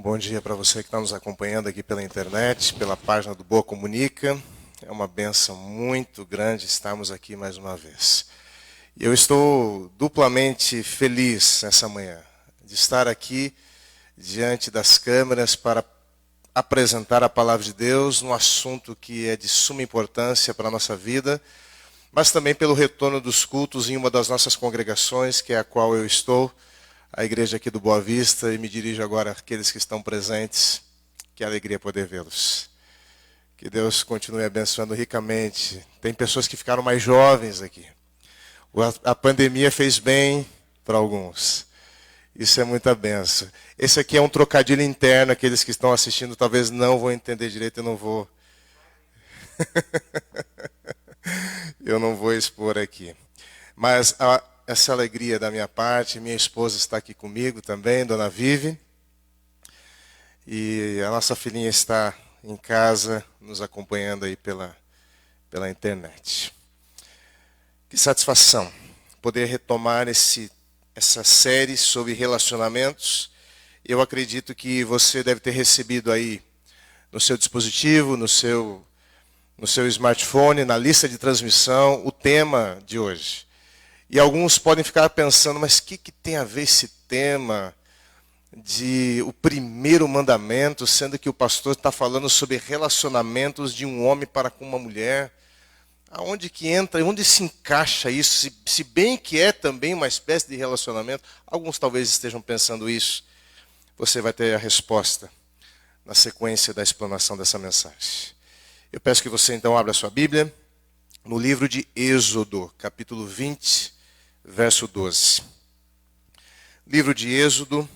Bom dia para você que está nos acompanhando aqui pela internet, pela página do Boa Comunica. É uma bênção muito grande estarmos aqui mais uma vez. Eu estou duplamente feliz nessa manhã de estar aqui diante das câmeras para apresentar a palavra de Deus num assunto que é de suma importância para a nossa vida, mas também pelo retorno dos cultos em uma das nossas congregações, que é a qual eu estou, a igreja aqui do Boa Vista, e me dirijo agora àqueles que estão presentes. Que alegria poder vê-los. Que Deus continue abençoando ricamente. Tem pessoas que ficaram mais jovens aqui. A pandemia fez bem para alguns. Isso é muita benção. Esse aqui é um trocadilho interno, aqueles que estão assistindo talvez não vão entender direito, eu não vou. Eu não vou expor aqui. Mas essa alegria da minha parte, minha esposa está aqui comigo também, Dona Vive. E a nossa filhinha está em casa, nos acompanhando aí pela internet. Que satisfação poder retomar essa série sobre relacionamentos. Eu acredito que você deve ter recebido aí no seu dispositivo, no seu smartphone, na lista de transmissão, o tema de hoje. E alguns podem ficar pensando, mas o que tem a ver esse tema de o primeiro mandamento, sendo que o pastor está falando sobre relacionamentos de um homem para com uma mulher? Aonde que entra, onde se encaixa isso? Se bem que é também uma espécie de relacionamento, alguns talvez estejam pensando isso. Você vai ter a resposta na sequência da explanação dessa mensagem. Eu peço que você então abra a sua Bíblia no livro de Êxodo, capítulo 20, verso 12. Livro de Êxodo,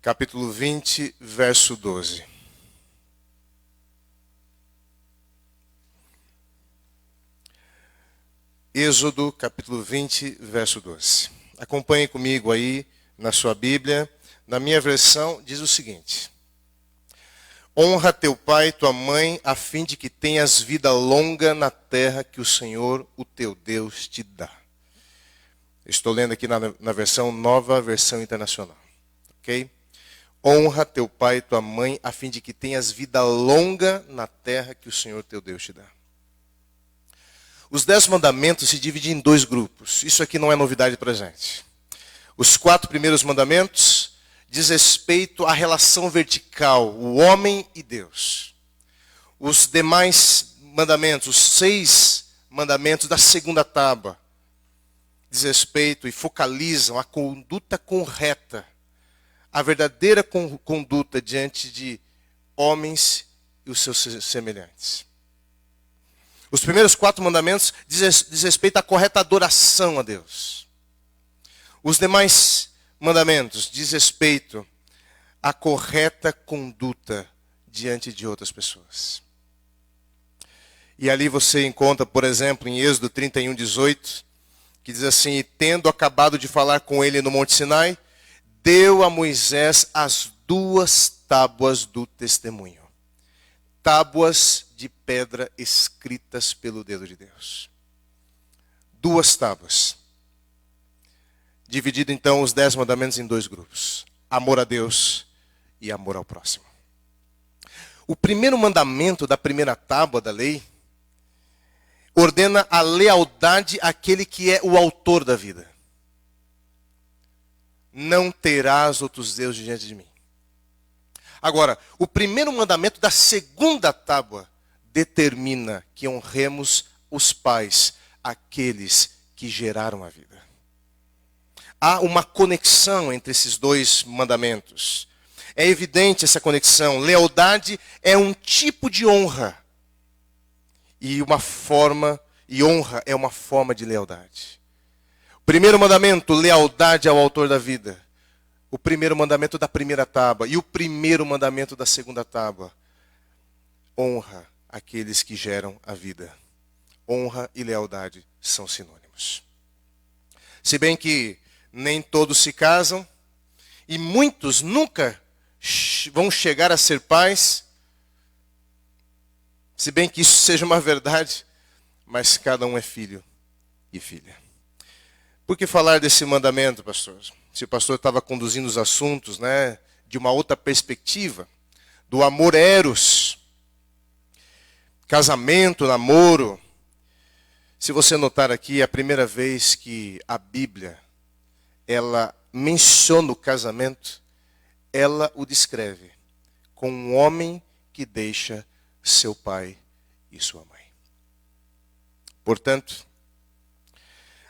capítulo 20, verso 12. Êxodo, capítulo 20, verso 12. Acompanhe comigo aí na sua Bíblia. Na minha versão diz o seguinte: honra teu pai e tua mãe, a fim de que tenhas vida longa na terra que o Senhor, o teu Deus, te dá. Estou lendo aqui na versão Nova Versão Internacional. Ok? Honra teu pai e tua mãe, a fim de que tenhas vida longa na terra que o Senhor, teu Deus, te dá. Os 10 mandamentos se dividem em 2 grupos. Isso aqui não é novidade para a gente. Os 4 primeiros mandamentos diz respeito à relação vertical, o homem e Deus. Os demais mandamentos, os 6 mandamentos da segunda tábua, diz respeito e focalizam a conduta correta, a verdadeira conduta diante de homens e os seus semelhantes. Os primeiros 4 mandamentos diz respeito à correta adoração a Deus. Os demais mandamentos diz respeito à correta conduta diante de outras pessoas. E ali você encontra, por exemplo, em Êxodo 31, 18, que diz assim: e tendo acabado de falar com ele no Monte Sinai, deu a Moisés as 2 tábuas do testemunho. Tábuas de pedra escritas pelo dedo de Deus. 2 tábuas. Dividido então os 10 mandamentos em 2 grupos: amor a Deus e amor ao próximo. O primeiro mandamento da primeira tábua da lei ordena a lealdade àquele que é o autor da vida. Não terás outros deuses diante de mim. Agora, o primeiro mandamento da segunda tábua determina que honremos os pais, aqueles que geraram a vida. Há uma conexão entre esses 2 mandamentos. É evidente essa conexão. Lealdade é um tipo de honra. E honra é uma forma de lealdade. O primeiro mandamento, lealdade ao autor da vida. O primeiro mandamento da primeira tábua. E o primeiro mandamento da segunda tábua. Honra aqueles que geram a vida. Honra e lealdade são sinônimos. Se bem que nem todos se casam, e muitos nunca vão chegar a ser pais, se bem que isso seja uma verdade, mas cada um é filho e filha. Por que falar desse mandamento, pastor? Se o pastor estava conduzindo os assuntos, de uma outra perspectiva, do amor eros, casamento, namoro. Se você notar aqui, é a primeira vez que a Bíblia, ela menciona o casamento, ela o descreve com um homem que deixa seu pai e sua mãe. Portanto,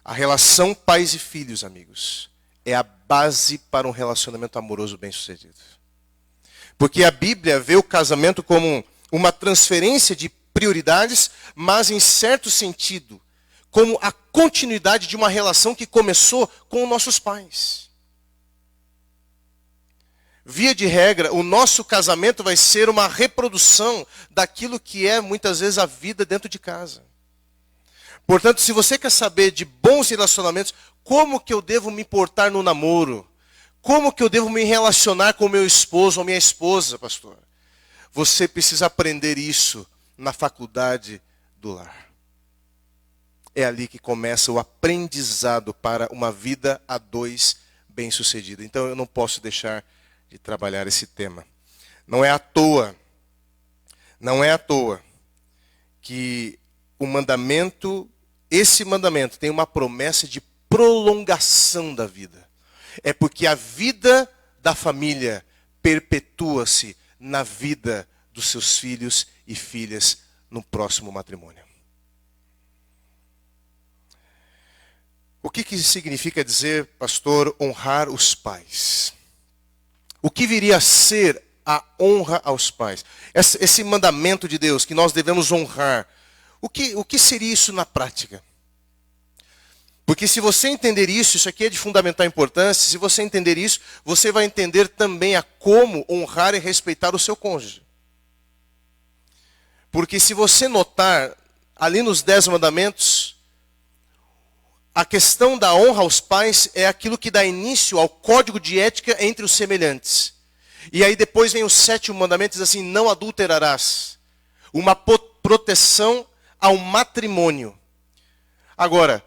a relação pais e filhos, amigos, é a base para um relacionamento amoroso bem-sucedido. Porque a Bíblia vê o casamento como uma transferência de prioridades, mas em certo sentido, como a continuidade de uma relação que começou com nossos pais. Via de regra, o nosso casamento vai ser uma reprodução daquilo que é muitas vezes a vida dentro de casa. Portanto, se você quer saber de bons relacionamentos, como que eu devo me portar no namoro? Como que eu devo me relacionar com meu esposo ou minha esposa, pastor? Você precisa aprender isso na faculdade do lar. É ali que começa o aprendizado para uma vida a dois bem-sucedida. Então eu não posso deixar de trabalhar esse tema. Não é à toa que esse mandamento tem uma promessa de prolongação da vida. É porque a vida da família perpetua-se na vida dos seus filhos e filhas no próximo matrimônio. O que significa dizer, pastor, honrar os pais? O que viria a ser a honra aos pais? Esse mandamento de Deus que nós devemos honrar, o que seria isso na prática? Porque se você entender isso aqui é de fundamental importância, se você entender isso, você vai entender também a como honrar e respeitar o seu cônjuge. Porque se você notar, ali nos 10 mandamentos, a questão da honra aos pais é aquilo que dá início ao código de ética entre os semelhantes. E aí depois vem o 7º mandamento, diz assim, não adulterarás. Uma proteção ao matrimônio. Agora,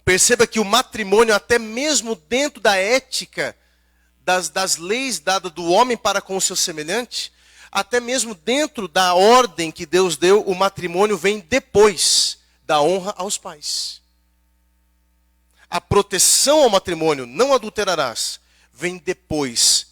perceba que o matrimônio, até mesmo dentro da ética, das leis dadas do homem para com o seu semelhante, até mesmo dentro da ordem que Deus deu, o matrimônio vem depois da honra aos pais. A proteção ao matrimônio, não adulterarás, vem depois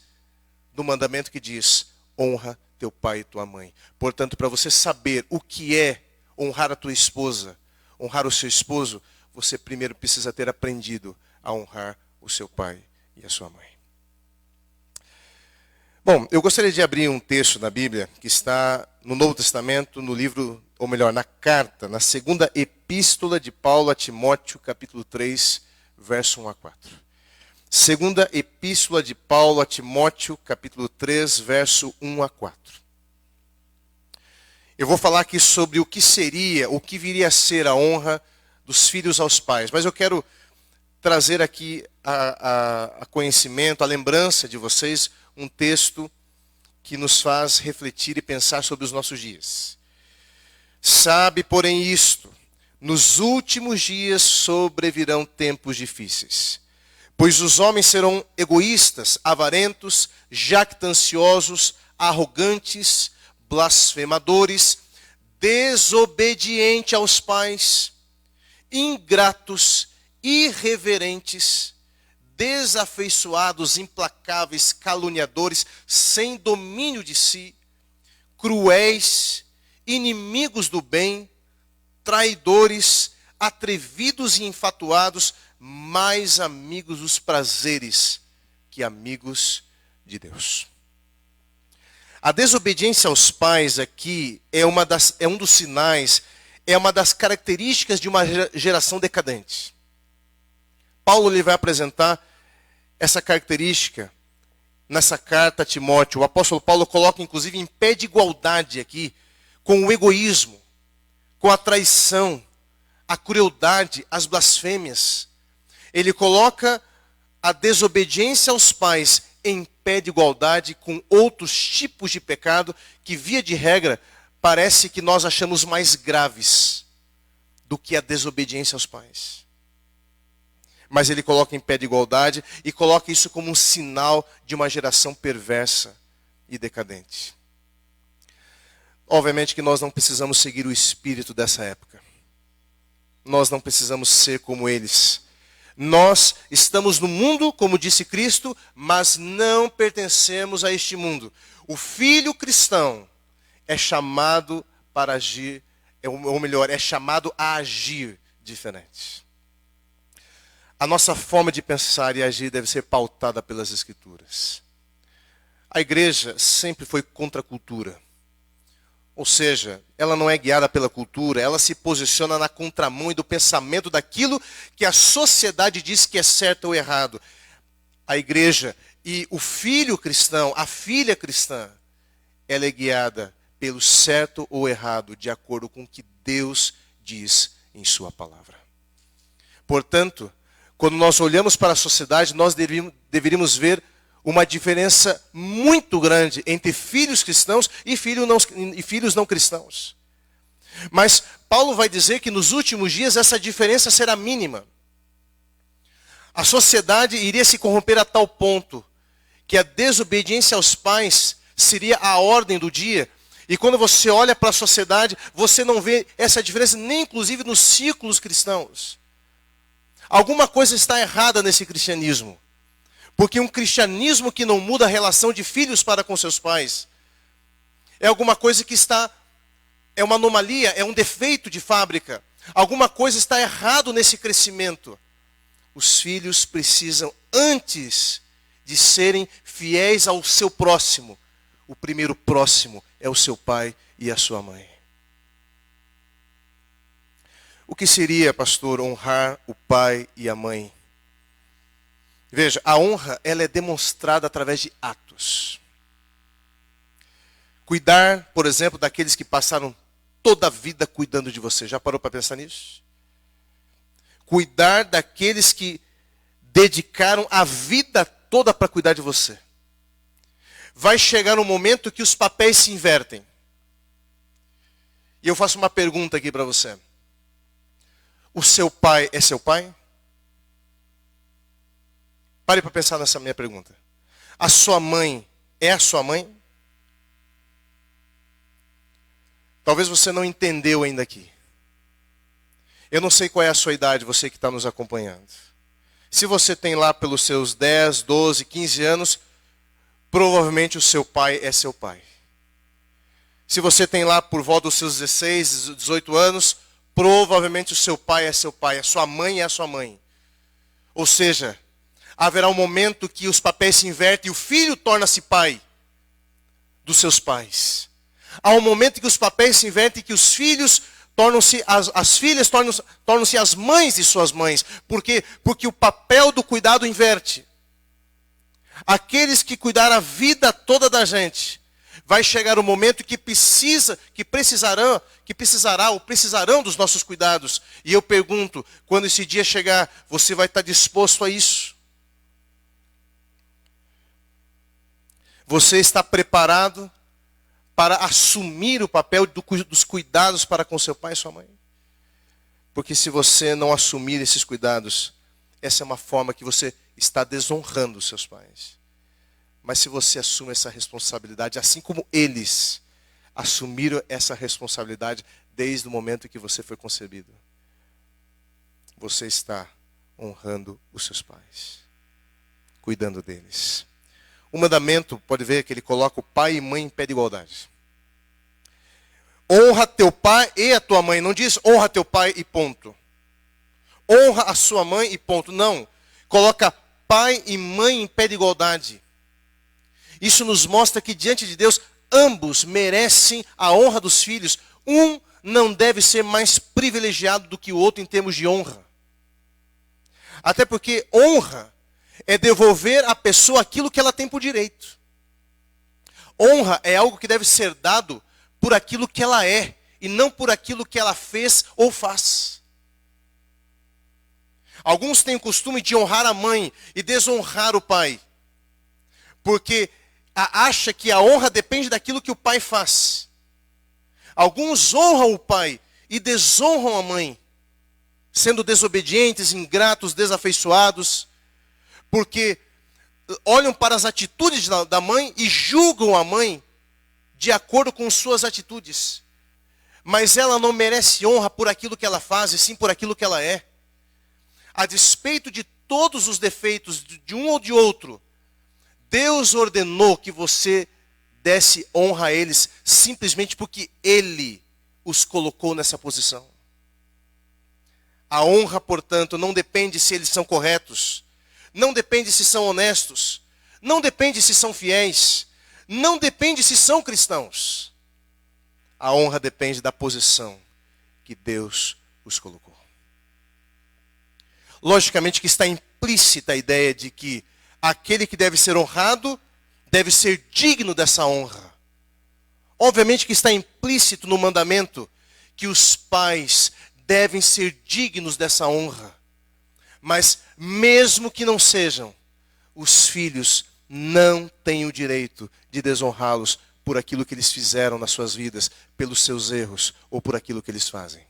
do mandamento que diz, honra teu pai e tua mãe. Portanto, para você saber o que é honrar a tua esposa, honrar o seu esposo, você primeiro precisa ter aprendido a honrar o seu pai e a sua mãe. Bom, eu gostaria de abrir um texto na Bíblia que está no Novo Testamento, no livro, ou melhor, na carta, na segunda epístola de Paulo a Timóteo, capítulo 3, verso 1 a 4. Segunda epístola de Paulo a Timóteo, capítulo 3, verso 1 a 4. Eu vou falar aqui sobre o que viria a ser a honra dos filhos aos pais. Mas eu quero trazer aqui a conhecimento, a lembrança de vocês, um texto que nos faz refletir e pensar sobre os nossos dias. Sabe, porém, isto, nos últimos dias sobrevirão tempos difíceis. Pois os homens serão egoístas, avarentos, jactanciosos, arrogantes, blasfemadores, desobedientes aos pais, ingratos, irreverentes, desafeiçoados, implacáveis, caluniadores, sem domínio de si, cruéis, inimigos do bem, traidores, atrevidos e enfatuados, mais amigos dos prazeres que amigos de Deus. A desobediência aos pais aqui é um dos sinais, é uma das características de uma geração decadente. Paulo lhe vai apresentar essa característica nessa carta a Timóteo. O apóstolo Paulo coloca inclusive em pé de igualdade aqui com o egoísmo, com a traição, a crueldade, as blasfêmias. Ele coloca a desobediência aos pais em pé de igualdade com outros tipos de pecado que, via de regra, parece que nós achamos mais graves do que a desobediência aos pais. mas ele coloca em pé de igualdade e coloca isso como um sinal de uma geração perversa e decadente. Obviamente que nós não precisamos seguir o espírito dessa época. Nós não precisamos ser como eles. Nós estamos no mundo, como disse Cristo, mas não pertencemos a este mundo. O filho cristão é chamado para agir, ou melhor, é chamado a agir diferente. A nossa forma de pensar e agir deve ser pautada pelas Escrituras. A igreja sempre foi contra a cultura. Ou seja, ela não é guiada pela cultura, ela se posiciona na contramão e do pensamento daquilo que a sociedade diz que é certo ou errado. A igreja e o filho cristão, a filha cristã, ela é guiada pelo certo ou errado, de acordo com o que Deus diz em sua palavra. Portanto, quando nós olhamos para a sociedade, nós deveríamos ver uma diferença muito grande entre filhos cristãos e filhos não cristãos. Mas Paulo vai dizer que nos últimos dias essa diferença será mínima. A sociedade iria se corromper a tal ponto que a desobediência aos pais seria a ordem do dia. E quando você olha para a sociedade, você não vê essa diferença nem inclusive nos círculos cristãos. Alguma coisa está errada nesse cristianismo. Porque um cristianismo que não muda a relação de filhos para com seus pais é alguma coisa que é uma anomalia, é um defeito de fábrica. Alguma coisa está errado nesse crescimento. Os filhos precisam, antes de serem fiéis ao seu próximo, o primeiro próximo é o seu pai e a sua mãe. O que seria, pastor, honrar o pai e a mãe? Veja, a honra ela é demonstrada através de atos. Cuidar, por exemplo, daqueles que passaram toda a vida cuidando de você. Já parou para pensar nisso? Cuidar daqueles que dedicaram a vida toda para cuidar de você. Vai chegar um momento que os papéis se invertem. E eu faço uma pergunta aqui para você. O seu pai é seu pai? Pare para pensar nessa minha pergunta. A sua mãe é a sua mãe? Talvez você não entendeu ainda aqui. Eu não sei qual é a sua idade, você que está nos acompanhando. Se você tem lá pelos seus 10, 12, 15 anos, provavelmente o seu pai é seu pai. Se você tem lá por volta dos seus 16, 18 anos, provavelmente o seu pai é seu pai, a sua mãe é a sua mãe. Ou seja, haverá um momento que os papéis se invertem e o filho torna-se pai dos seus pais. Há um momento que os papéis se invertem e que os filhos tornam-se, as filhas tornam-se as mães de suas mães. Por quê? Porque o papel do cuidado inverte. Aqueles que cuidaram a vida toda da gente, vai chegar um momento que precisarão dos nossos cuidados. E eu pergunto, quando esse dia chegar, você vai estar disposto a isso? Você está preparado para assumir o papel dos cuidados para com seu pai e sua mãe? Porque se você não assumir esses cuidados, essa é uma forma que você está desonrando os seus pais. Mas se você assume essa responsabilidade, assim como eles assumiram essa responsabilidade desde o momento que você foi concebido, você está honrando os seus pais, cuidando deles. O mandamento, pode ver que ele coloca o pai e mãe em pé de igualdade. Honra teu pai e a tua mãe. Não diz honra teu pai e ponto. Honra a sua mãe e ponto. Não. Coloca pai e mãe em pé de igualdade. Isso nos mostra que diante de Deus, ambos merecem a honra dos filhos. Um não deve ser mais privilegiado do que o outro em termos de honra. Até porque honra é devolver à pessoa aquilo que ela tem por direito. Honra é algo que deve ser dado por aquilo que ela é, e não por aquilo que ela fez ou faz. Alguns têm o costume de honrar a mãe e desonrar o pai, porque acha que a honra depende daquilo que o pai faz. Alguns honram o pai e desonram a mãe. sendo desobedientes, ingratos, desafeiçoados, porque olham para as atitudes da mãe e julgam a mãe de acordo com suas atitudes. Mas ela não merece honra por aquilo que ela faz, e sim por aquilo que ela é. A despeito de todos os defeitos de um ou de outro, Deus ordenou que você desse honra a eles, simplesmente porque Ele os colocou nessa posição. A honra, portanto, não depende se eles são corretos, não depende se são honestos, não depende se são fiéis, não depende se são cristãos. A honra depende da posição que Deus os colocou. Logicamente que está implícita a ideia de que aquele que deve ser honrado deve ser digno dessa honra. Obviamente que está implícito no mandamento que os pais devem ser dignos dessa honra. Mas mesmo que não sejam, os filhos não têm o direito de desonrá-los por aquilo que eles fizeram nas suas vidas, pelos seus erros ou por aquilo que eles fazem.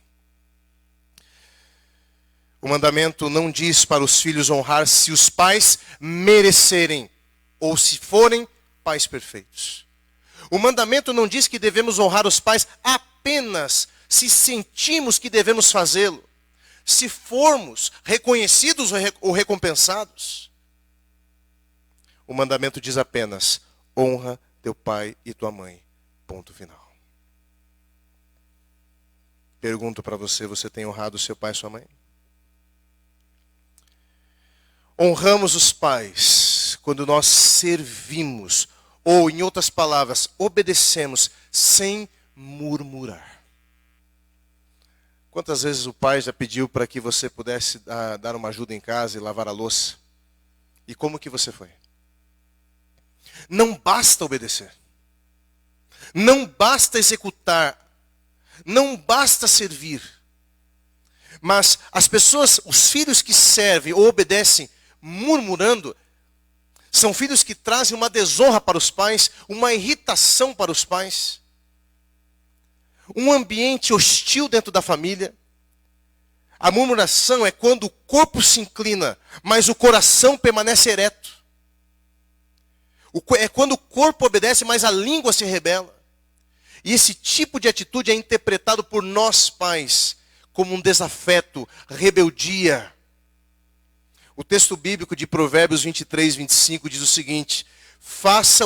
O mandamento não diz para os filhos honrar se os pais merecerem ou se forem pais perfeitos. O mandamento não diz que devemos honrar os pais apenas se sentimos que devemos fazê-lo, se formos reconhecidos ou recompensados. O mandamento diz apenas: honra teu pai e tua mãe. Ponto final. Pergunto para você: você tem honrado seu pai e sua mãe? Honramos os pais quando nós servimos, ou em outras palavras, obedecemos sem murmurar. Quantas vezes o pai já pediu para que você pudesse dar uma ajuda em casa e lavar a louça? E como que você foi? Não basta obedecer. Não basta executar. Não basta servir. Mas as pessoas, os filhos que servem ou obedecem murmurando, são filhos que trazem uma desonra para os pais, uma irritação para os pais, um ambiente hostil dentro da família. A murmuração é quando o corpo se inclina, mas o coração permanece ereto. É quando o corpo obedece, mas a língua se rebela. E esse tipo de atitude é interpretado por nós pais como um desafeto, rebeldia. O texto bíblico de Provérbios 23, 25 diz o seguinte: faça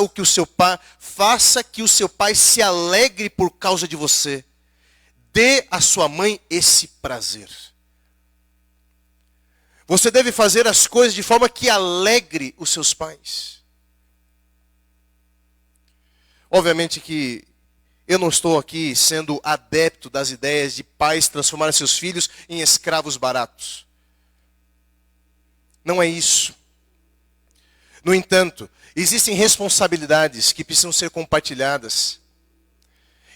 que o seu pai se alegre por causa de você. Dê à sua mãe esse prazer. Você deve fazer as coisas de forma que alegre os seus pais. Obviamente que eu não estou aqui sendo adepto das ideias de pais transformarem seus filhos em escravos baratos. Não é isso. No entanto, existem responsabilidades que precisam ser compartilhadas.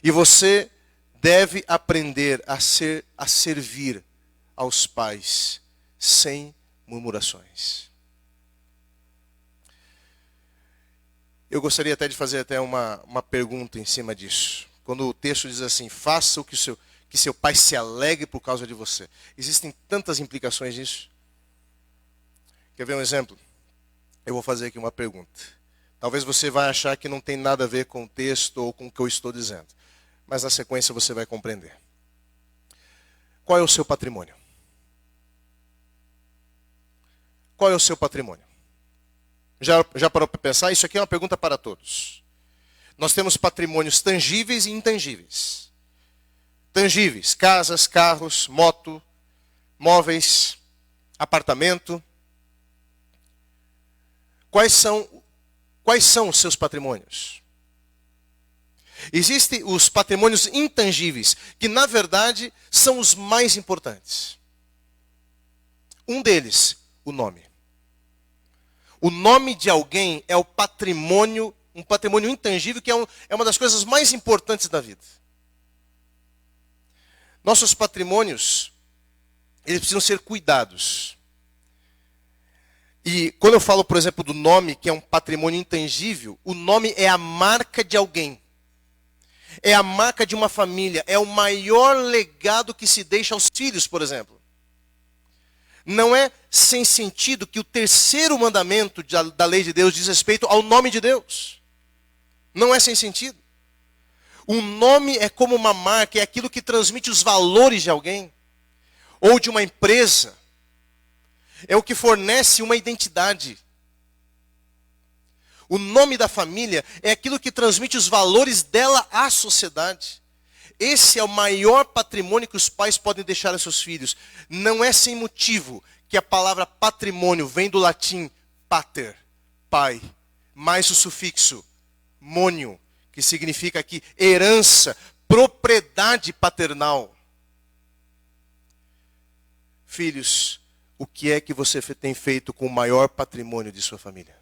E você deve aprender a servir aos pais sem murmurações. Eu gostaria até de fazer até uma pergunta em cima disso. Quando o texto diz assim: faça o que seu pai se alegre por causa de você. Existem tantas implicações nisso. Quer ver um exemplo? Eu vou fazer aqui uma pergunta. Talvez você vai achar que não tem nada a ver com o texto ou com o que eu estou dizendo. Mas na sequência você vai compreender. Qual é o seu patrimônio? Qual é o seu patrimônio? Já parou para pensar? Isso aqui é uma pergunta para todos. Nós temos patrimônios tangíveis e intangíveis. Tangíveis: casas, carros, moto, móveis, apartamento. Quais são os seus patrimônios? Existem os patrimônios intangíveis, que na verdade são os mais importantes. Um deles, o nome. O nome de alguém é o patrimônio, um patrimônio intangível, que é uma das coisas mais importantes da vida. Nossos patrimônios, eles precisam ser cuidados. E quando eu falo, por exemplo, do nome, que é um patrimônio intangível, o nome é a marca de alguém. É a marca de uma família. É o maior legado que se deixa aos filhos, por exemplo. Não é sem sentido que o terceiro mandamento da lei de Deus diz respeito ao nome de Deus. Não é sem sentido. O nome é como uma marca, é aquilo que transmite os valores de alguém, ou de uma empresa. É o que fornece uma identidade. O nome da família é aquilo que transmite os valores dela à sociedade. Esse é o maior patrimônio que os pais podem deixar aos seus filhos. Não é sem motivo que a palavra patrimônio vem do latim pater, pai, mais o sufixo mônio, que significa aqui herança, propriedade paternal. Filhos, o que é que você tem feito com o maior patrimônio de sua família?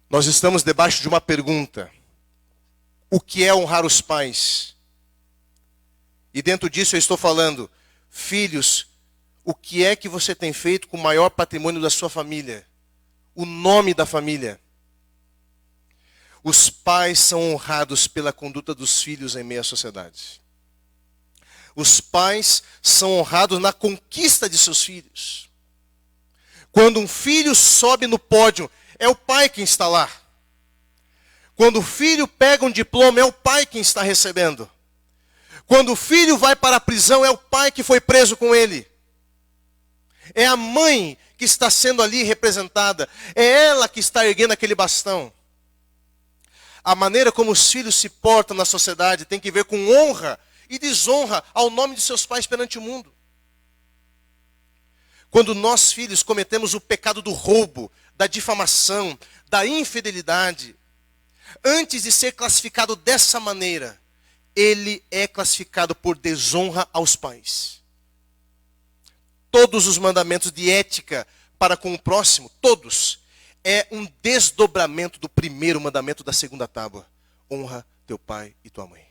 Nós estamos debaixo de uma pergunta. O que é honrar os pais? E dentro disso eu estou falando, filhos, o que é que você tem feito com o maior patrimônio da sua família? O nome da família. Os pais são honrados pela conduta dos filhos em meio à sociedade. Os pais são honrados na conquista de seus filhos. Quando um filho sobe no pódio, é o pai quem está lá. Quando o filho pega um diploma, é o pai quem está recebendo. Quando o filho vai para a prisão, é o pai que foi preso com ele. É a mãe que está sendo ali representada. É ela que está erguendo aquele bastão. A maneira como os filhos se portam na sociedade tem que ver com honra e desonra ao nome de seus pais perante o mundo. Quando nós, filhos, cometemos o pecado do roubo, da difamação, da infidelidade, antes de ser classificado dessa maneira, ele é classificado por desonra aos pais. Todos os mandamentos de ética para com o próximo, todos, é um desdobramento do primeiro mandamento da segunda tábua. Honra teu pai e tua mãe.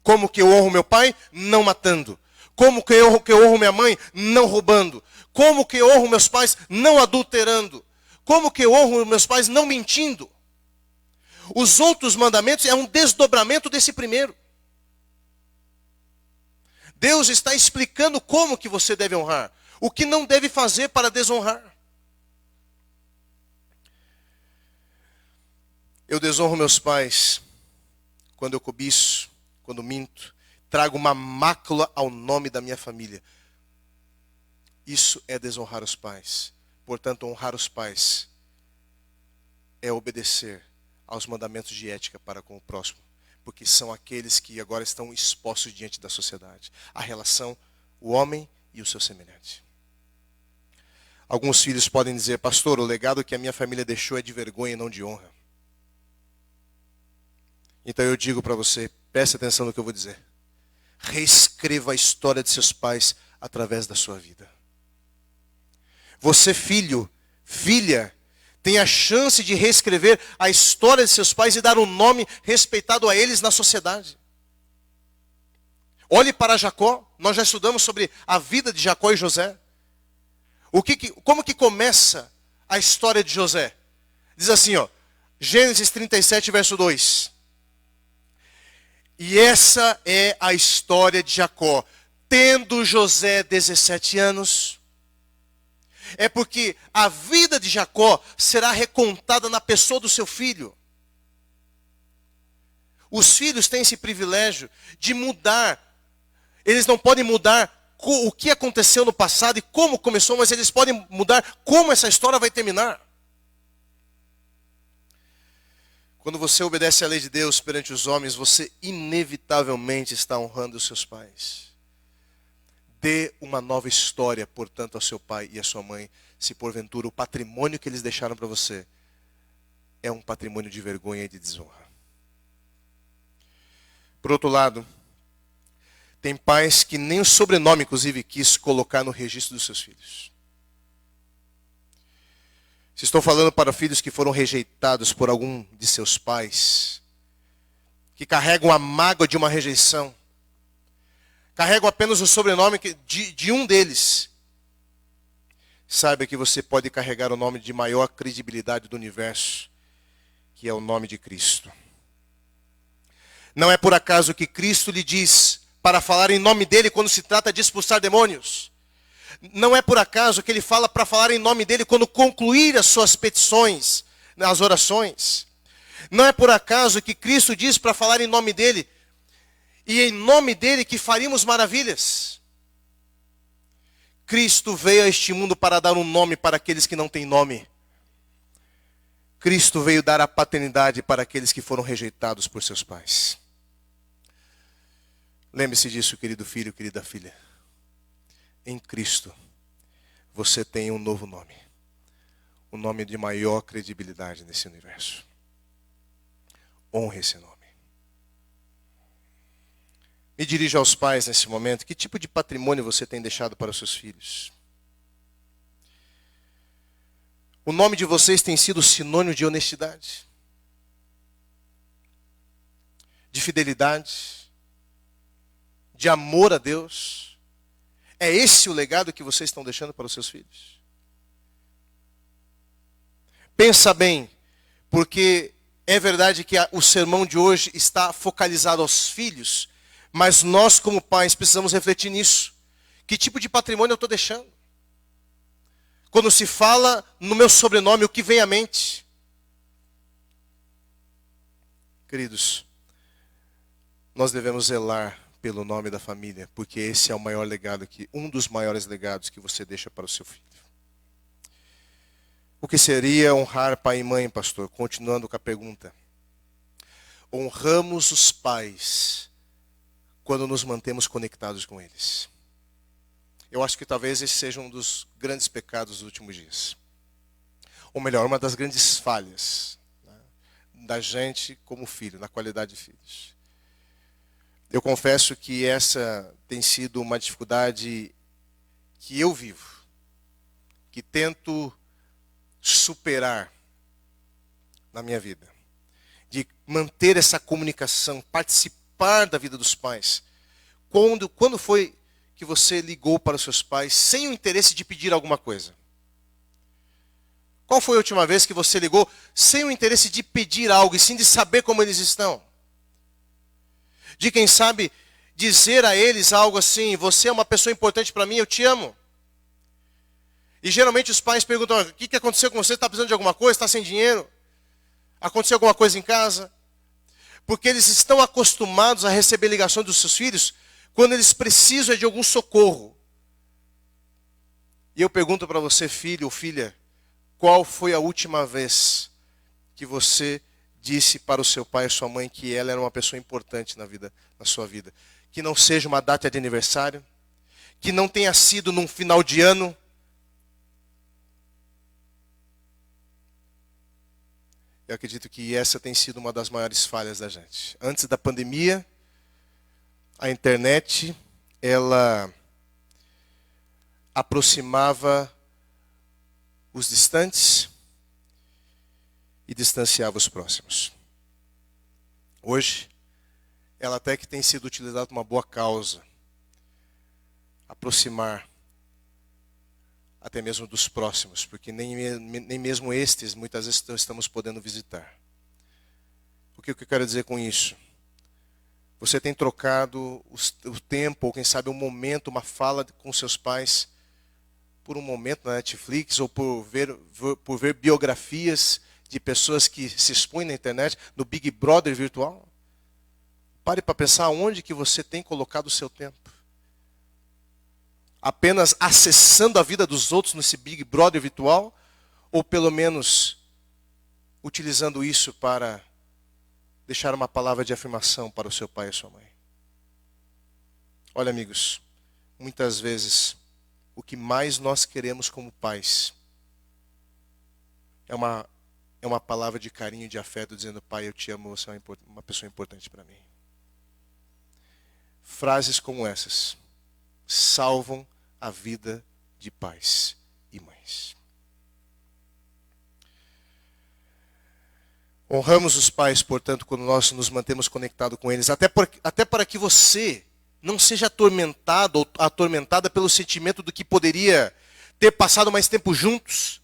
Como que eu honro meu pai? Não matando. Como que eu honro minha mãe? Não roubando. Como que eu honro meus pais? Não adulterando. Como que eu honro meus pais? Não mentindo. Os outros mandamentos é um desdobramento desse primeiro. Deus está explicando como que você deve honrar. O que não deve fazer para desonrar. Eu desonro meus pais quando eu cobiço, quando minto. Trago uma mácula ao nome da minha família. Isso é desonrar os pais. Portanto, honrar os pais é obedecer aos mandamentos de ética para com o próximo, porque são aqueles que agora estão expostos diante da sociedade. A relação, o homem e o seu semelhante. Alguns filhos podem dizer, pastor, o legado que a minha família deixou é de vergonha e não de honra. Então eu digo para você, preste atenção no que eu vou dizer. Reescreva a história de seus pais através da sua vida. Você, filho, filha, tem a chance de reescrever a história de seus pais e dar um nome respeitado a eles na sociedade. Olhe para Jacó, nós já estudamos sobre a vida de Jacó e José. Como que começa a história de José? Diz assim, Gênesis 37, verso 2. E essa é a história de Jacó. Tendo José 17 anos... É porque a vida de Jacó será recontada na pessoa do seu filho. Os filhos têm esse privilégio de mudar. Eles não podem mudar o que aconteceu no passado e como começou, mas eles podem mudar como essa história vai terminar. Quando você obedece à lei de Deus perante os homens, você inevitavelmente está honrando os seus pais. Dê uma nova história, portanto, ao seu pai e à sua mãe, se porventura o patrimônio que eles deixaram para você é um patrimônio de vergonha e de desonra. Por outro lado, tem pais que nem o sobrenome, inclusive, quis colocar no registro dos seus filhos. Se estou falando para filhos que foram rejeitados por algum de seus pais, que carregam a mágoa de uma rejeição, carregam apenas o sobrenome de um deles. Saiba que você pode carregar o nome de maior credibilidade do universo, que é o nome de Cristo. Não é por acaso que Cristo lhe diz para falar em nome dele quando se trata de expulsar demônios. Não é por acaso que ele fala para falar em nome dele quando concluir as suas petições, as orações. Não é por acaso que Cristo diz para falar em nome dele, e em nome dele que faríamos maravilhas. Cristo veio a este mundo para dar um nome para aqueles que não têm nome. Cristo veio dar a paternidade para aqueles que foram rejeitados por seus pais. Lembre-se disso, querido filho, querida filha. Em Cristo, você tem um novo nome. Um nome de maior credibilidade nesse universo. Honre esse nome. Me dirijo aos pais nesse momento. Que tipo de patrimônio você tem deixado para os seus filhos? O nome de vocês tem sido sinônimo de honestidade, de fidelidade, de amor a Deus. É esse o legado que vocês estão deixando para os seus filhos? Pensa bem, porque é verdade que o sermão de hoje está focalizado aos filhos, mas nós como pais precisamos refletir nisso. Que tipo de patrimônio eu estou deixando? Quando se fala no meu sobrenome, o que vem à mente? Queridos, nós devemos zelar pelo nome da família, porque esse é o maior legado, um dos maiores legados que você deixa para o seu filho. O que seria honrar pai e mãe, pastor? Continuando com a pergunta. Honramos os pais quando nos mantemos conectados com eles. Eu acho que talvez esse seja um dos grandes pecados dos últimos dias. Ou melhor, uma das grandes falhas, né, da gente como filho, na qualidade de filhos. Eu confesso que essa tem sido uma dificuldade que eu vivo, que tento superar na minha vida. De manter essa comunicação, participar da vida dos pais. Quando foi que você ligou para os seus pais sem o interesse de pedir alguma coisa? Qual foi a última vez que você ligou sem o interesse de pedir algo, e sim de saber como eles estão? De quem sabe dizer a eles algo assim: você é uma pessoa importante para mim, eu te amo. E geralmente os pais perguntam: o que aconteceu com você? Está precisando de alguma coisa? Está sem dinheiro? Aconteceu alguma coisa em casa? Porque eles estão acostumados a receber ligações dos seus filhos quando eles precisam de algum socorro. E eu pergunto para você, filho ou filha, qual foi a última vez que você disse para o seu pai e sua mãe que ela era uma pessoa importante na sua vida? Que não seja uma data de aniversário, que não tenha sido num final de ano. Eu acredito que essa tem sido uma das maiores falhas da gente. Antes da pandemia, a internet, ela aproximava os distantes e distanciava os próximos. Hoje, ela até que tem sido utilizada para uma boa causa. Aproximar até mesmo dos próximos, porque nem mesmo estes muitas vezes estamos podendo visitar. O que eu quero dizer com isso? Você tem trocado o tempo, ou quem sabe um momento, uma fala com seus pais, por um momento na Netflix, ou por ver biografias de pessoas que se expõem na internet, no Big Brother virtual? Pare para pensar onde que você tem colocado o seu tempo. Apenas acessando a vida dos outros nesse Big Brother virtual? Ou pelo menos utilizando isso para deixar uma palavra de afirmação para o seu pai e a sua mãe? Olha, amigos, muitas vezes o que mais nós queremos como pais é uma palavra de carinho, de afeto, dizendo: pai, eu te amo, você é uma pessoa importante para mim. Frases como essas salvam a vida de pais e mães. Honramos os pais, portanto, quando nós nos mantemos conectados com eles, até para que você não seja atormentado ou atormentada pelo sentimento do que poderia ter passado mais tempo juntos.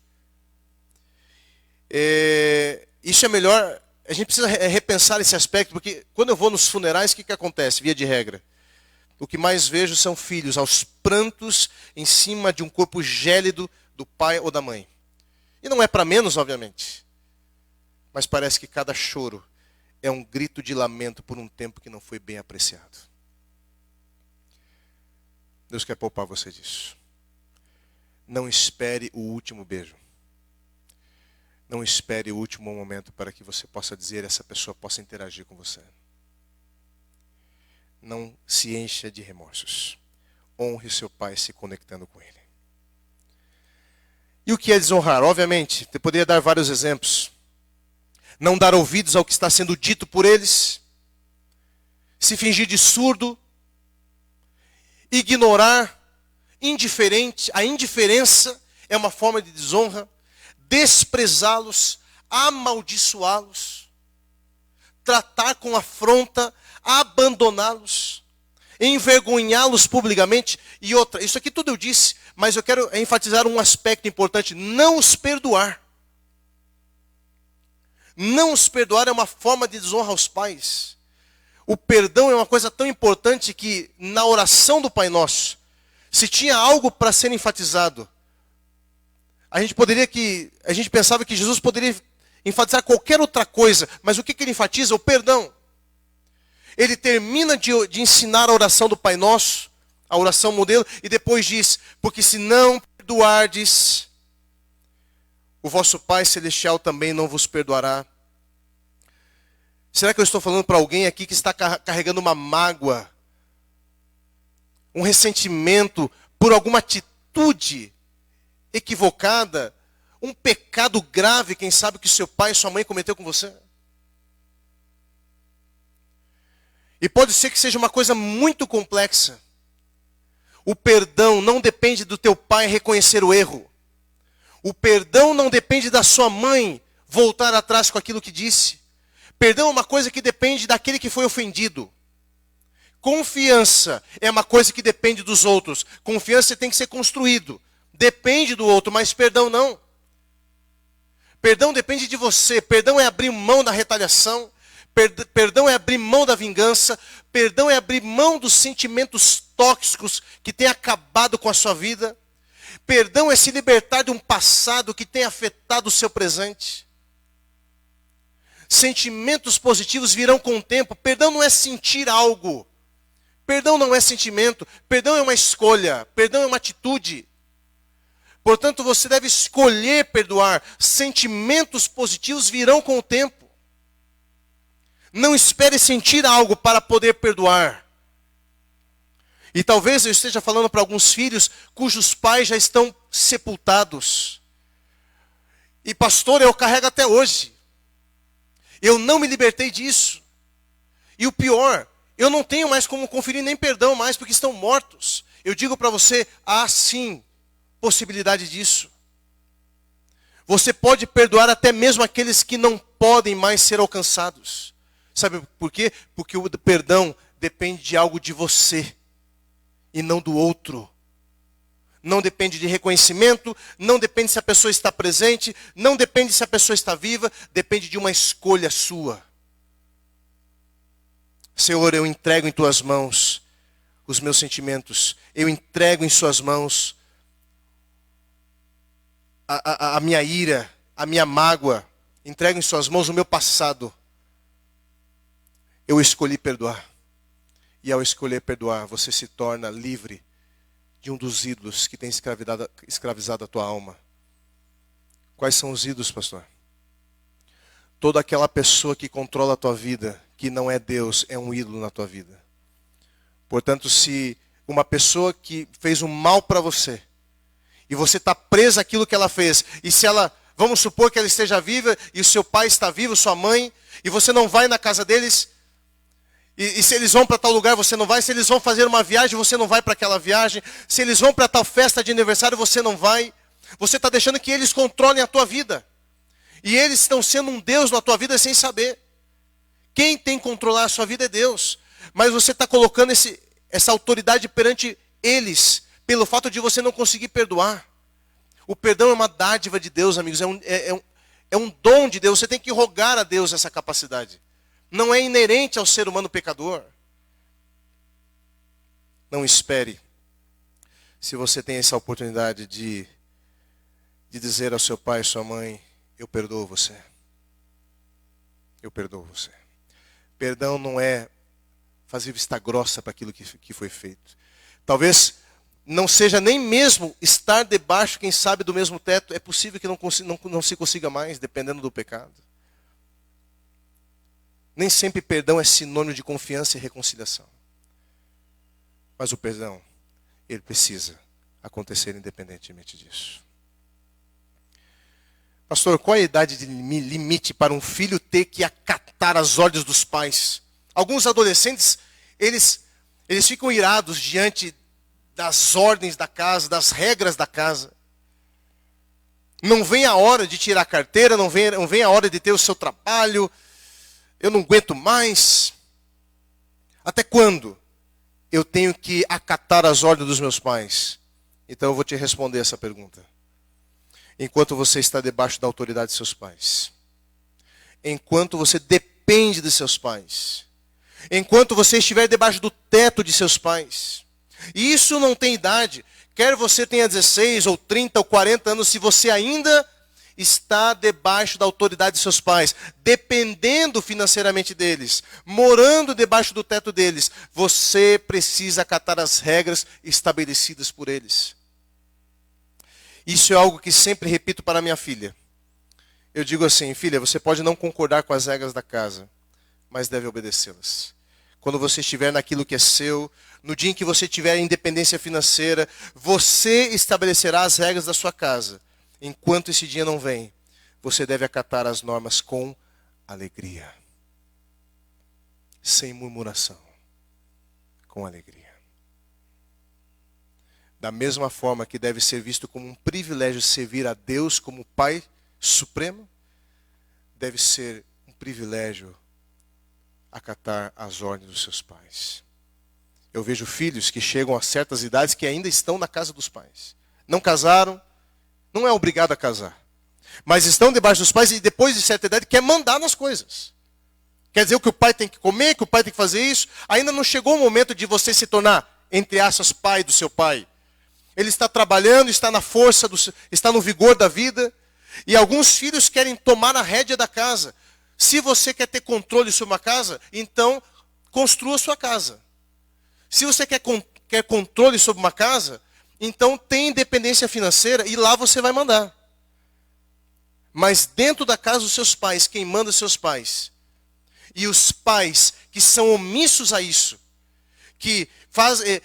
Isso é melhor, a gente precisa repensar esse aspecto, porque quando eu vou nos funerais, o que acontece, via de regra? o que mais vejo são filhos aos prantos em cima de um corpo gélido do pai ou da mãe. E não é para menos, obviamente. Mas parece que cada choro é um grito de lamento por um tempo que não foi bem apreciado. Deus quer poupar você disso. Não espere o último beijo. Não espere o último momento para que você possa dizer, essa pessoa possa interagir com você. Não se encha de remorsos. Honre seu pai se conectando com ele. E o que é desonrar? Obviamente, eu poderia dar vários exemplos. Não dar ouvidos ao que está sendo dito por eles. Se fingir de surdo. Ignorar. Indiferente. A indiferença é uma forma de desonra. Desprezá-los. Amaldiçoá-los. Tratar com afronta. Abandoná-los. Envergonhá-los publicamente. E outra, isso aqui tudo eu disse, mas eu quero enfatizar um aspecto importante. Não os perdoar. Não os perdoar é uma forma de desonra aos pais. O perdão é uma coisa tão importante que na oração do Pai Nosso, se tinha algo para ser enfatizado, a gente pensava que Jesus poderia enfatizar qualquer outra coisa, mas o que ele enfatiza? O perdão. Ele termina de ensinar a oração do Pai Nosso, a oração modelo, e depois diz, porque se não perdoardes, o vosso Pai Celestial também não vos perdoará. Será que eu estou falando para alguém aqui que está carregando uma mágoa, um ressentimento por alguma atitude equivocada, um pecado grave, quem sabe, que seu pai e sua mãe cometeu com você? E pode ser que seja uma coisa muito complexa. O perdão não depende do teu pai reconhecer o erro. O perdão não depende da sua mãe voltar atrás com aquilo que disse. Perdão é uma coisa que depende daquele que foi ofendido. Confiança é uma coisa que depende dos outros. Confiança tem que ser construído. Depende do outro, mas perdão não. Perdão depende de você. Perdão é abrir mão da retaliação. Perdão é abrir mão da vingança. Perdão é abrir mão dos sentimentos tóxicos que têm acabado com a sua vida. Perdão é se libertar de um passado que tem afetado o seu presente. Sentimentos positivos virão com o tempo. Perdão não é sentir algo. Perdão não é sentimento. Perdão é uma escolha. Perdão é uma atitude. Portanto, você deve escolher perdoar. Sentimentos positivos virão com o tempo. Não espere sentir algo para poder perdoar. E talvez eu esteja falando para alguns filhos cujos pais já estão sepultados. E pastor, eu carrego até hoje. Eu não me libertei disso. E o pior, eu não tenho mais como conferir nem perdão mais, porque estão mortos. Eu digo para você, há sim possibilidade disso. Você pode perdoar até mesmo aqueles que não podem mais ser alcançados. Sabe por quê? Porque o perdão depende de algo de você e não do outro. Não depende de reconhecimento, não depende se a pessoa está presente, não depende se a pessoa está viva, depende de uma escolha sua. Senhor, eu entrego em tuas mãos os meus sentimentos, eu entrego em suas mãos a minha ira, a minha mágoa, entrego em suas mãos o meu passado. Eu escolhi perdoar. E ao escolher perdoar, você se torna livre de um dos ídolos que tem escravizado a tua alma. Quais são os ídolos, pastor? Toda aquela pessoa que controla a tua vida, que não é Deus, é um ídolo na tua vida. Portanto, se uma pessoa que fez um mal para você, e você está presa àquilo que ela fez, e se ela, vamos supor que ela esteja viva, e o seu pai está vivo, sua mãe, e você não vai na casa deles, e se eles vão para tal lugar, você não vai. Se eles vão fazer uma viagem, você não vai para aquela viagem. Se eles vão para tal festa de aniversário, você não vai. Você está deixando que eles controlem a tua vida. E eles estão sendo um Deus na tua vida sem saber. Quem tem que controlar a sua vida é Deus. Mas você está colocando essa autoridade perante eles, pelo fato de você não conseguir perdoar. O perdão é uma dádiva de Deus, amigos. É um dom de Deus. Você tem que rogar a Deus essa capacidade. Não é inerente ao ser humano pecador. Não espere. Se você tem essa oportunidade de dizer ao seu pai e sua mãe, eu perdoo você. Eu perdoo você. Perdão não é fazer vista grossa para aquilo que foi feito. Talvez não seja nem mesmo estar debaixo, quem sabe, do mesmo teto. É possível que não se consiga mais, dependendo do pecado. Nem sempre perdão é sinônimo de confiança e reconciliação. Mas o perdão, ele precisa acontecer independentemente disso. Pastor, qual é a idade de limite para um filho ter que acatar as ordens dos pais? Alguns adolescentes, eles ficam irados diante das ordens da casa, das regras da casa. Não vem a hora de tirar a carteira, não vem a hora de ter o seu trabalho. Eu não aguento mais. Até quando eu tenho que acatar as ordens dos meus pais? Então eu vou te responder essa pergunta. Enquanto você está debaixo da autoridade de seus pais. Enquanto você depende de seus pais. Enquanto você estiver debaixo do teto de seus pais. E isso não tem idade. Quer você tenha 16 ou 30 ou 40 anos, se você ainda está debaixo da autoridade de seus pais, dependendo financeiramente deles, morando debaixo do teto deles, você precisa acatar as regras estabelecidas por eles. Isso é algo que sempre repito para minha filha. Eu digo assim, filha, você pode não concordar com as regras da casa, mas deve obedecê-las. Quando você estiver naquilo que é seu, no dia em que você tiver independência financeira, você estabelecerá as regras da sua casa. Enquanto esse dia não vem, você deve acatar as normas com alegria. Sem murmuração. Com alegria. Da mesma forma que deve ser visto como um privilégio servir a Deus como Pai Supremo, deve ser um privilégio acatar as ordens dos seus pais. Eu vejo filhos que chegam a certas idades que ainda estão na casa dos pais. Não casaram, não é obrigado a casar. Mas estão debaixo dos pais e depois de certa idade quer mandar nas coisas. Quer dizer que o pai tem que comer, que o pai tem que fazer isso. Ainda não chegou o momento de você se tornar, entre aspas, pai do seu pai. Ele está trabalhando, está na força, está no vigor da vida. E alguns filhos querem tomar a rédea da casa. Se você quer ter controle sobre uma casa, então construa sua casa. Se você quer controle sobre uma casa, então tem independência financeira e lá você vai mandar. Mas dentro da casa dos seus pais, quem manda seus pais? E os pais que são omissos a isso, que fazem...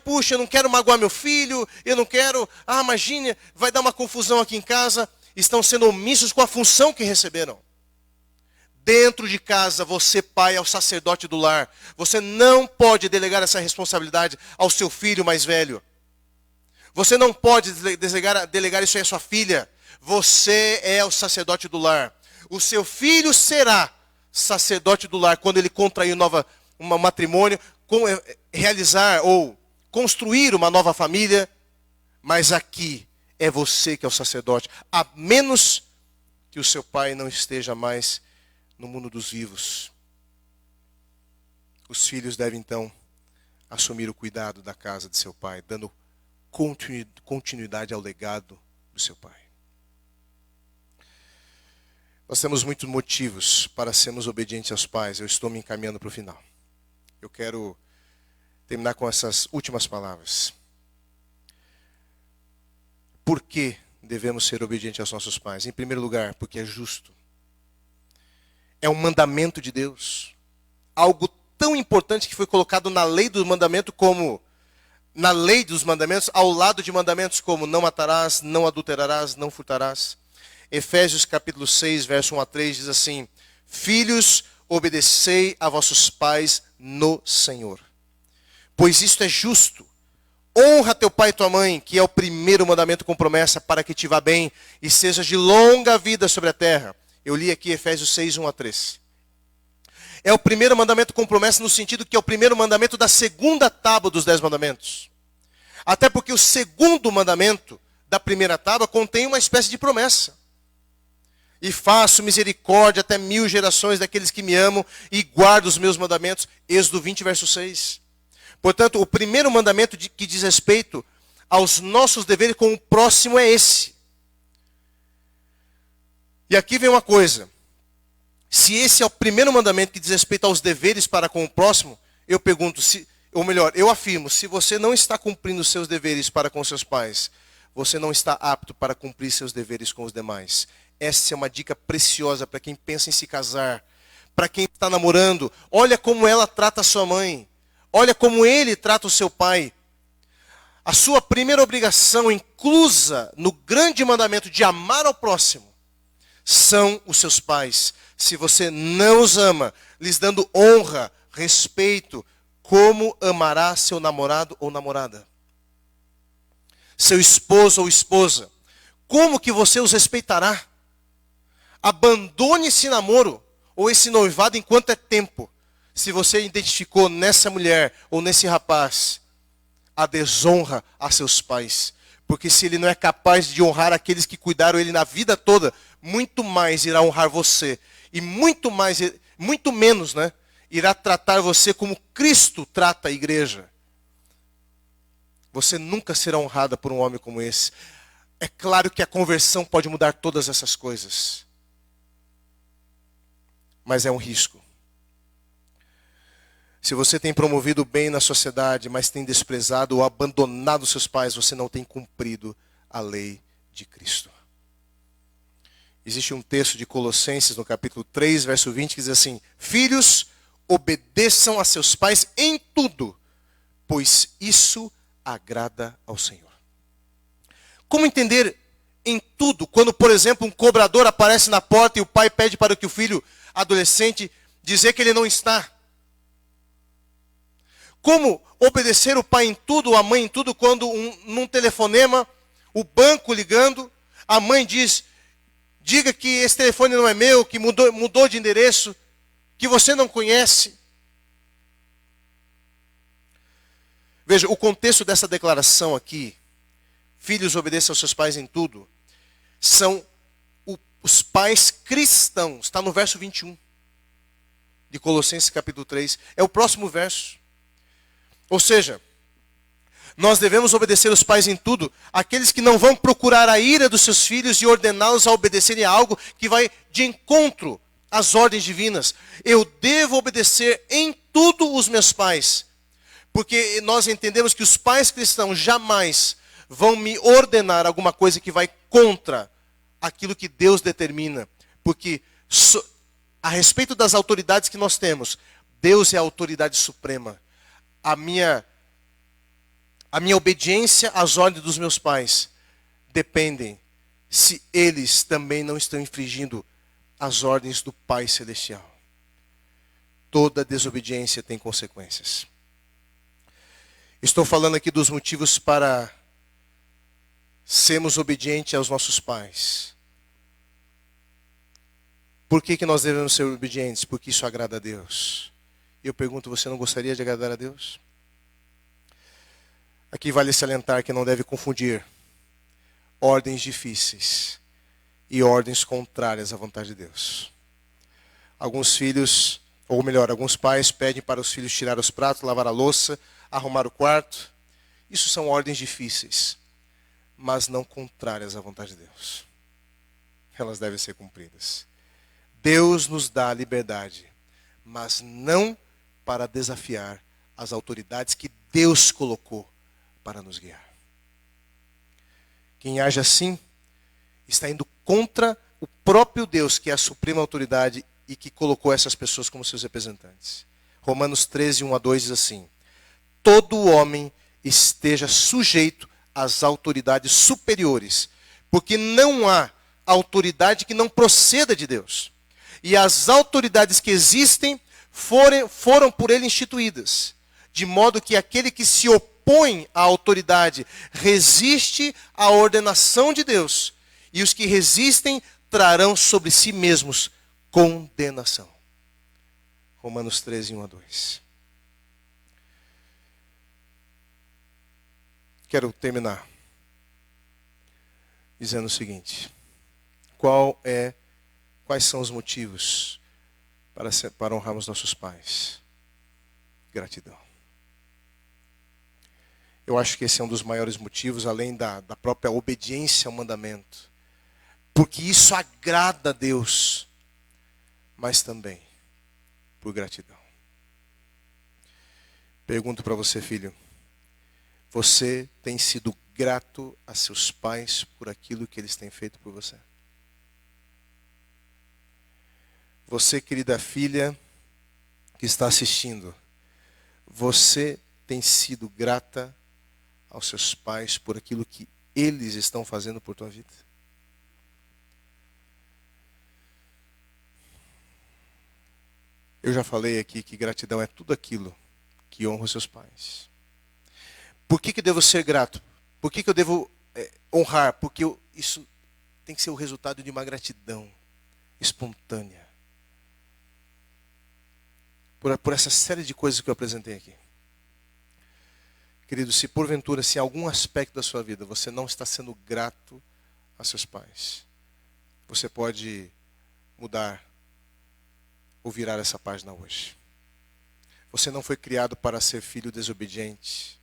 puxa, eu não quero magoar meu filho, eu não quero, imagine, vai dar uma confusão aqui em casa. Estão sendo omissos com a função que receberam. Dentro de casa, você, pai, é o sacerdote do lar. Você não pode delegar essa responsabilidade ao seu filho mais velho. Você não pode delegar isso aí à sua filha. Você é o sacerdote do lar. O seu filho será sacerdote do lar quando ele contrair um matrimônio, realizar ou construir uma nova família, mas aqui é você que é o sacerdote, a menos que o seu pai não esteja mais no mundo dos vivos. Os filhos devem então assumir o cuidado da casa de seu pai, dando continuidade ao legado do seu pai. Nós temos muitos motivos para sermos obedientes aos pais. Eu estou me encaminhando para o final. Eu quero terminar com essas últimas palavras. Por que devemos ser obedientes aos nossos pais? Em primeiro lugar, porque é justo. É um mandamento de Deus. Algo tão importante que foi colocado na lei do mandamento como... Na lei dos mandamentos, ao lado de mandamentos como não matarás, não adulterarás, não furtarás. Efésios capítulo 6, verso 1 a 3 diz assim: Filhos, obedecei a vossos pais no Senhor, pois isto é justo. Honra teu pai e tua mãe, que é o primeiro mandamento com promessa, para que te vá bem e sejas de longa vida sobre a terra. Eu li aqui Efésios 6, 1 a 3. É o primeiro mandamento com promessa no sentido que é o primeiro mandamento da segunda tábua dos 10 mandamentos. Até porque o segundo mandamento da primeira tábua contém uma espécie de promessa. E faço misericórdia até 1000 gerações daqueles que me amam e guardam os meus mandamentos. Êxodo 20, verso 6. Portanto, o primeiro mandamento que diz respeito aos nossos deveres com o próximo é esse. E aqui vem uma coisa. Se esse é o primeiro mandamento que diz respeito aos deveres para com o próximo, eu pergunto, ou melhor, eu afirmo, se você não está cumprindo os seus deveres para com seus pais, você não está apto para cumprir seus deveres com os demais. Essa é uma dica preciosa para quem pensa em se casar, para quem está namorando. Olha como ela trata a sua mãe. Olha como ele trata o seu pai. A sua primeira obrigação, inclusa no grande mandamento de amar ao próximo, são os seus pais. Se você não os ama, lhes dando honra, respeito, como amará seu namorado ou namorada? Seu esposo ou esposa? Como que você os respeitará? Abandone esse namoro ou esse noivado enquanto é tempo. Se você identificou nessa mulher ou nesse rapaz a desonra a seus pais. Porque se ele não é capaz de honrar aqueles que cuidaram ele na vida toda, muito mais irá honrar você. E muito menos, né, irá tratar você como Cristo trata a igreja. Você nunca será honrada por um homem como esse. É claro que a conversão pode mudar todas essas coisas. Mas é um risco. Se você tem promovido o bem na sociedade, mas tem desprezado ou abandonado seus pais, você não tem cumprido a lei de Cristo. Existe um texto de Colossenses, no capítulo 3, verso 20, que diz assim: Filhos, obedeçam a seus pais em tudo, pois isso agrada ao Senhor. Como entender em tudo, quando, por exemplo, um cobrador aparece na porta e o pai pede para que o filho adolescente dizer que ele não está? Como obedecer o pai em tudo, a mãe em tudo, quando num telefonema, o banco ligando, a mãe diz: diga que esse telefone não é meu, que mudou de endereço, que você não conhece. Veja, o contexto dessa declaração aqui, filhos obedeçam aos seus pais em tudo, são os pais cristãos. Está no verso 21 de Colossenses capítulo 3. É o próximo verso. Ou seja, nós devemos obedecer os pais em tudo, aqueles que não vão procurar a ira dos seus filhos e ordená-los a obedecerem a algo que vai de encontro às ordens divinas. Eu devo obedecer em tudo os meus pais, porque nós entendemos que os pais cristãos jamais vão me ordenar alguma coisa que vai contra aquilo que Deus determina. Porque a respeito das autoridades que nós temos, Deus é a autoridade suprema. A minha obediência às ordens dos meus pais dependem se eles também não estão infringindo as ordens do Pai Celestial. Toda desobediência tem consequências. Estou falando aqui dos motivos para sermos obedientes aos nossos pais. Por que nós devemos ser obedientes? Porque isso agrada a Deus. Eu pergunto, você não gostaria de agradar a Deus? Aqui vale salientar que não deve confundir ordens difíceis e ordens contrárias à vontade de Deus. Alguns filhos, ou melhor, alguns pais pedem para os filhos tirar os pratos, lavar a louça, arrumar o quarto. Isso são ordens difíceis, mas não contrárias à vontade de Deus. Elas devem ser cumpridas. Deus nos dá a liberdade, mas não para desafiar as autoridades que Deus colocou para nos guiar. Quem age assim está indo contra o próprio Deus, que é a suprema autoridade e que colocou essas pessoas como seus representantes. Romanos 13, 1-2 diz assim: todo homem esteja sujeito às autoridades superiores, porque não há autoridade que não proceda de Deus. E as autoridades que existem foram por ele instituídas, de modo que aquele que se opõe à autoridade resiste à ordenação de Deus, e os que resistem trarão sobre si mesmos condenação. Romanos 13, 1-2. Quero terminar dizendo o seguinte: quais são os motivos para honrarmos nossos pais? Gratidão. Eu acho que esse é um dos maiores motivos, além da própria obediência ao mandamento. Porque isso agrada a Deus, mas também por gratidão. Pergunto para você, filho, você tem sido grato a seus pais por aquilo que eles têm feito por você? Você, querida filha, que está assistindo, você tem sido grata aos seus pais por aquilo que eles estão fazendo por tua vida? Eu já falei aqui que gratidão é tudo aquilo que honra os seus pais. Por que eu devo ser grato? Por que eu devo honrar? Porque isso tem que ser o resultado de uma gratidão espontânea. Por essa série de coisas que eu apresentei aqui. Querido, se porventura, se em algum aspecto da sua vida você não está sendo grato a seus pais, você pode mudar ou virar essa página hoje. Você não foi criado para ser filho desobediente.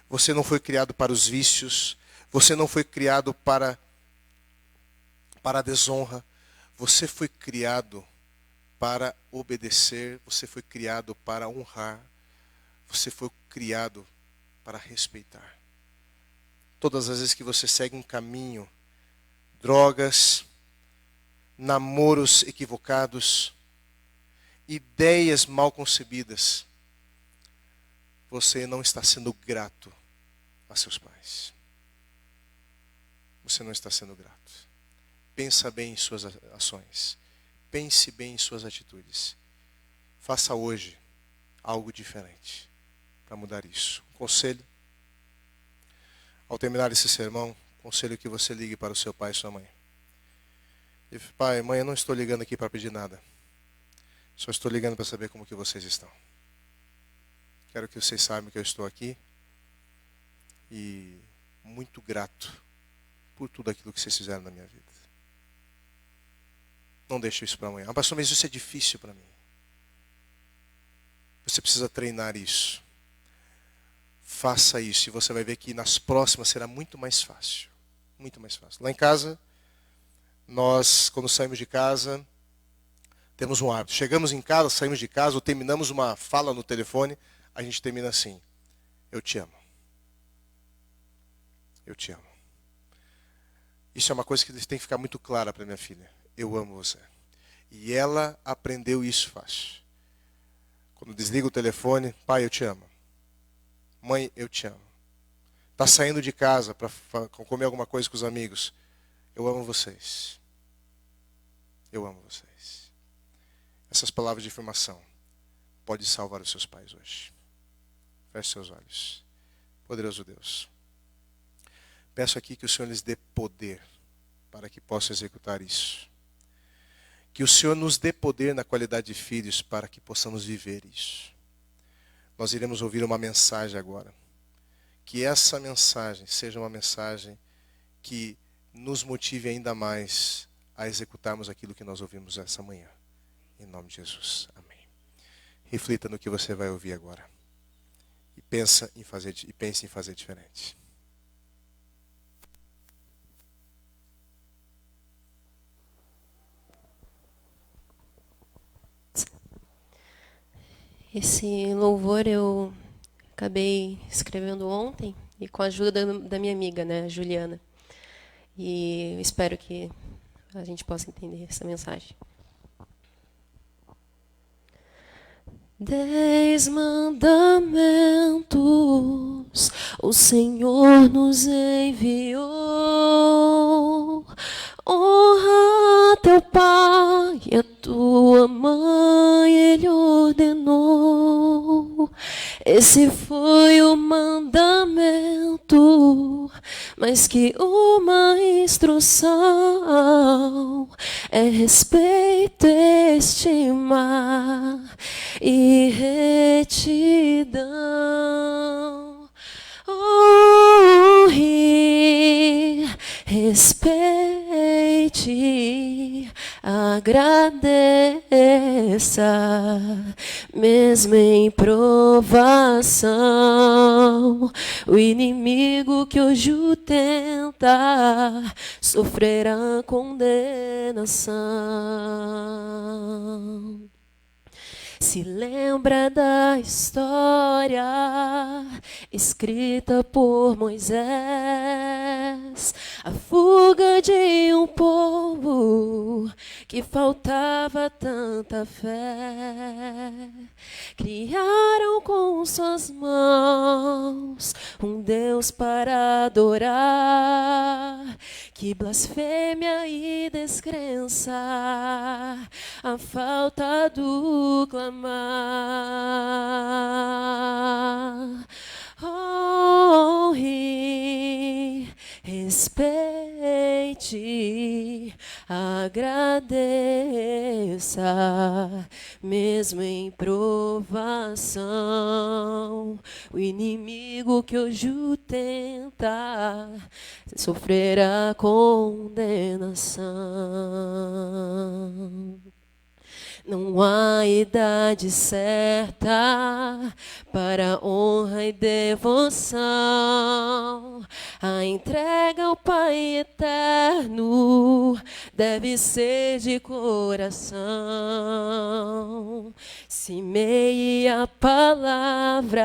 Você não foi criado para os vícios. Você não foi criado para a desonra. Você foi criado para obedecer. Você foi criado para honrar. Você foi criado para respeitar. Todas as vezes que você segue um caminho, drogas, namoros equivocados, ideias mal concebidas, você não está sendo grato a seus pais. Você não está sendo grato. Pensa bem em suas ações. Pense bem em suas atitudes. Faça hoje algo diferente para mudar isso. Um conselho. Ao terminar esse sermão, conselho que você ligue para o seu pai e sua mãe. E, pai, mãe, eu não estou ligando aqui para pedir nada. Só estou ligando para saber como que vocês estão. Quero que vocês saibam que eu estou aqui e muito grato por tudo aquilo que vocês fizeram na minha vida. Não deixe isso para amanhã. Ah, pastor, mas isso é difícil para mim. Você precisa treinar isso. Faça isso e você vai ver que nas próximas será muito mais fácil. Muito mais fácil. Lá em casa, nós, quando saímos de casa, temos um hábito. Chegamos em casa, saímos de casa, ou terminamos uma fala no telefone, a gente termina assim: eu te amo. Eu te amo. Isso é uma coisa que tem que ficar muito clara para minha filha. Eu amo você. E ela aprendeu isso fácil. Quando desliga o telefone, pai, eu te amo. Mãe, eu te amo. Está saindo de casa para comer alguma coisa com os amigos. Eu amo vocês. Eu amo vocês. Essas palavras de afirmação podem salvar os seus pais hoje. Feche seus olhos. Poderoso Deus, peço aqui que o Senhor lhes dê poder para que possam executar isso. Que o Senhor nos dê poder na qualidade de filhos para que possamos viver isso. Nós iremos ouvir uma mensagem agora. Que essa mensagem seja uma mensagem que nos motive ainda mais a executarmos aquilo que nós ouvimos essa manhã. Em nome de Jesus. Amém. Reflita no que você vai ouvir agora. E pense em fazer diferente. Esse louvor eu acabei escrevendo ontem e com a ajuda da minha amiga, né, Juliana. E eu espero que a gente possa entender essa mensagem. 10 mandamentos o Senhor nos enviou. Honra teu pai e a tua mãe, ele ordenou. Esse foi o mandamento, mas que uma instrução é respeito, estimar e retidão. Honre, respeite agradeça, mesmo em provação. O inimigo que hoje o tenta sofrerá condenação. Se lembra da história escrita por Moisés, a fuga de um povo que faltava tanta fé. Criaram com suas mãos um Deus para adorar. Que blasfêmia e descrença, a falta do clamar. Honre, respeite, agradeça, mesmo em provação. O inimigo que hoje o tenta sofrerá condenação. Não há idade certa para honra e devoção. A entrega ao Pai eterno deve ser de coração. Semeie a palavra,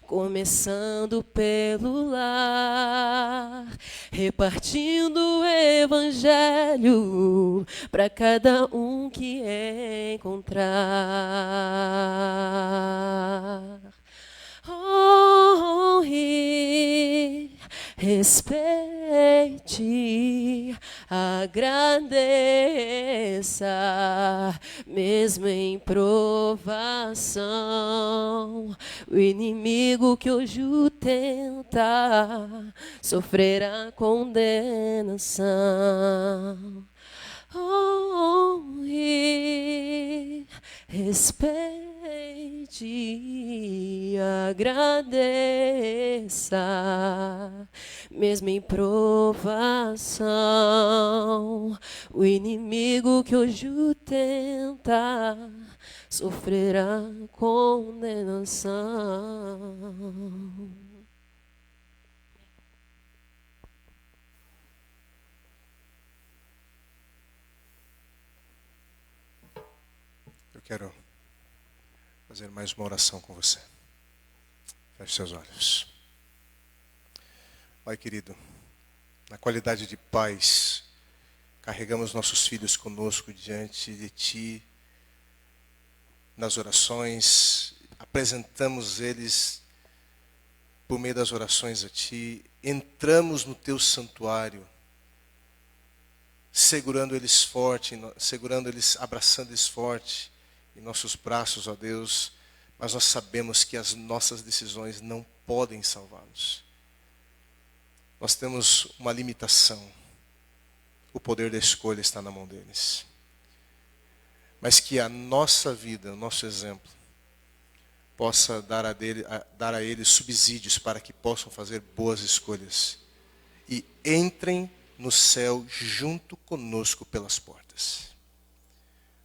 começando pelo lar, repartindo o evangelho para cada um que encontrar. Honre, respeite, agradeça, mesmo em provação. O inimigo que hoje o tenta sofrerá condenação. Honre, respeite, agradeça, mesmo em provação. O inimigo que hoje o tenta sofrerá condenação. Eu quero fazer mais uma oração com você. Feche seus olhos. Pai querido, na qualidade de pais, carregamos nossos filhos conosco diante de Ti, nas orações, apresentamos eles por meio das orações a Ti, entramos no Teu santuário, segurando eles forte, abraçando eles forte em nossos braços, ó Deus, mas nós sabemos que as nossas decisões não podem salvá-los. Nós temos uma limitação. O poder da escolha está na mão deles. Mas que a nossa vida, o nosso exemplo, possa dar a eles subsídios para que possam fazer boas escolhas e entrem no céu junto conosco pelas portas.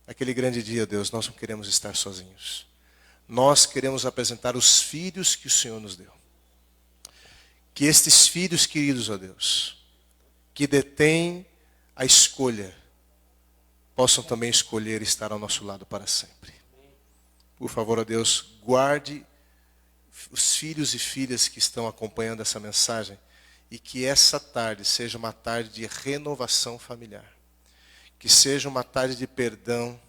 Naquele grande dia, Deus, nós não queremos estar sozinhos. Nós queremos apresentar os filhos que o Senhor nos deu. Que estes filhos queridos, ó Deus, que detêm a escolha, possam também escolher estar ao nosso lado para sempre. Por favor, ó Deus, guarde os filhos e filhas que estão acompanhando essa mensagem e que essa tarde seja uma tarde de renovação familiar. Que seja uma tarde de perdão,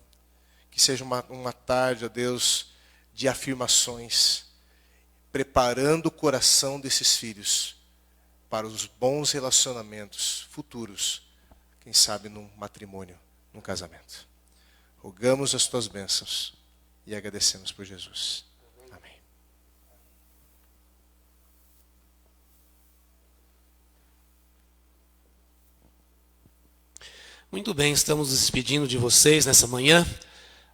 que seja uma tarde, ó Deus, de afirmações, preparando o coração desses filhos para os bons relacionamentos futuros, quem sabe num matrimônio, num casamento. Rogamos as Tuas bênçãos e agradecemos por Jesus. Amém. Muito bem, estamos nos despedindo de vocês nessa manhã,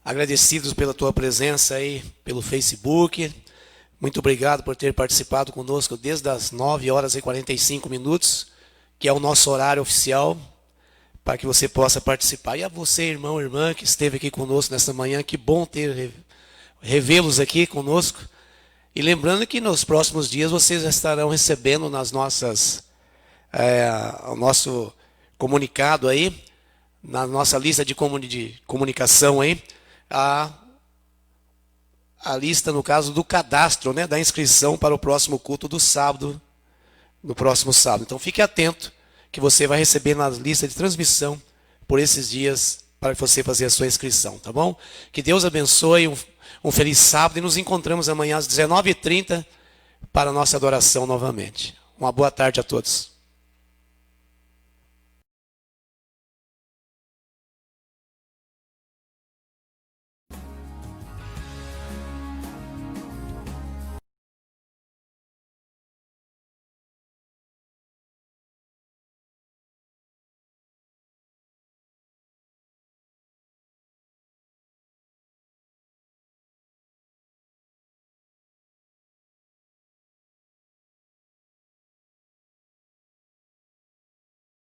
agradecidos pela tua presença aí pelo Facebook. Muito obrigado por ter participado conosco desde as 9h45, que é o nosso horário oficial. para que você possa participar. E a você, irmão, irmã, que esteve aqui conosco nessa manhã, que bom revê-los aqui conosco. E lembrando que nos próximos dias vocês estarão recebendo nas nossas, o nosso comunicado aí, na nossa lista de comunicação aí, a lista, no caso, do cadastro, né, da inscrição para o próximo culto do sábado, no próximo sábado. Então fique atento que você vai receber na lista de transmissão por esses dias para você fazer a sua inscrição, tá bom? Que Deus abençoe, um feliz sábado e nos encontramos amanhã às 19h30 para a nossa adoração novamente. Uma boa tarde a todos.